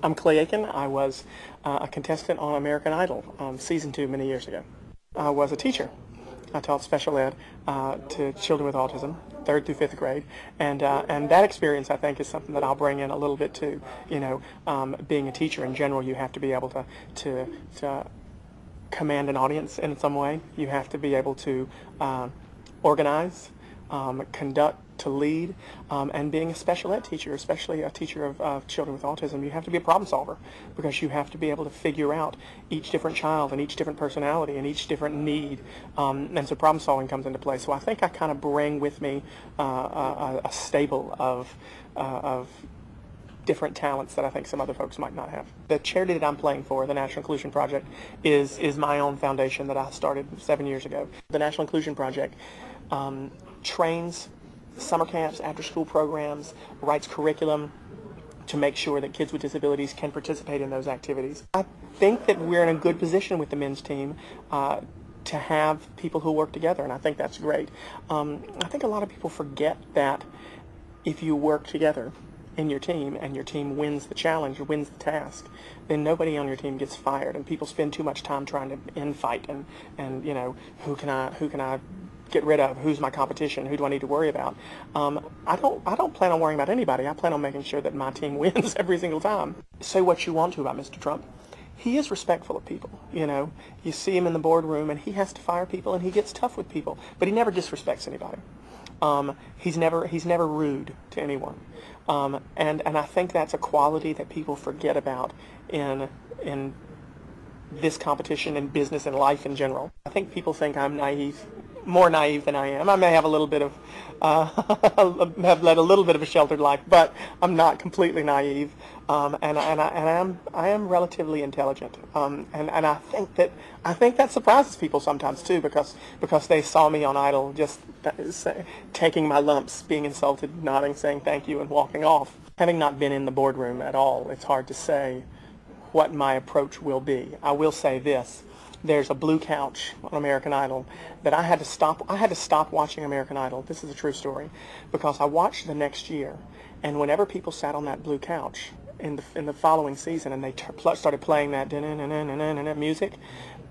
I'm Clay Aiken. I was a contestant on American Idol season 2 many years ago. I was a teacher. I taught special ed to children with autism, 3rd through 5th grade, and that experience I think is something that I'll bring in a little bit too. You know, being a teacher in general, you have to be able to command an audience in some way. You have to be able to organize, conduct, to lead, and being a special ed teacher, especially a teacher of children with autism, you have to be a problem solver because you have to be able to figure out each different child and each different personality and each different need, and so problem solving comes into play. So I think I kind of bring with me a stable of different talents that I think some other folks might not have. The charity that I'm playing for, the National Inclusion Project, is my own foundation that I started 7 years ago. The National Inclusion Project trains summer camps, after-school programs, writes curriculum to make sure that kids with disabilities can participate in those activities. I think that we're in a good position with the men's team to have people who work together, and I think that's great. I think a lot of people forget that if you work together in your team and your team wins the challenge or wins the task, then nobody on your team gets fired, and people spend too much time trying to infight and you know, who can I get rid of, who's my competition, who do I need to worry about. I don't plan on worrying about anybody. I plan on making sure that my team wins every single time. Say what you want to about Mr. Trump. He is respectful of people. You know, you see him in the boardroom and he has to fire people and he gets tough with people, but he never disrespects anybody. He's never rude to anyone, and I think that's a quality that people forget about in this competition in business and life in general. I think people think I'm naive, more naive than I am. I may have a little bit of have led a little bit of a sheltered life, but I'm not completely naive, and I am relatively intelligent, and I think that surprises people sometimes too, because they saw me on Idol just taking my lumps, being insulted, nodding, saying thank you, and walking off. Having not been in the boardroom at all, it's hard to say what my approach will be. I will say this. There's a blue couch on American Idol that I had to stop watching American Idol. This is a true story, because I watched the next year, and whenever people sat on that blue couch in the following season and they started playing that music,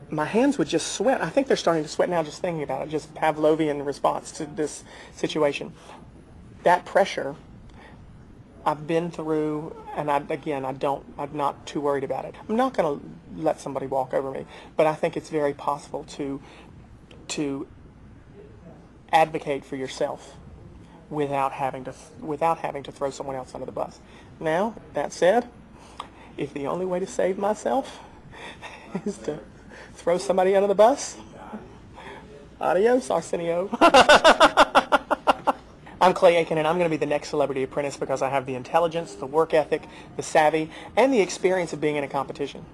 my hands would just sweat. I think they're starting to sweat now just thinking about it, just Pavlovian response to this situation. That pressure I've been through, and I'm not too worried about it. I'm not going to let somebody walk over me, but I think it's very possible to advocate for yourself without having to throw someone else under the bus. Now, that said, if the only way to save myself is to throw somebody under the bus, adios, Arsenio. I'm Clay Aiken, and I'm going to be the next Celebrity Apprentice because I have the intelligence, the work ethic, the savvy, and the experience of being in a competition.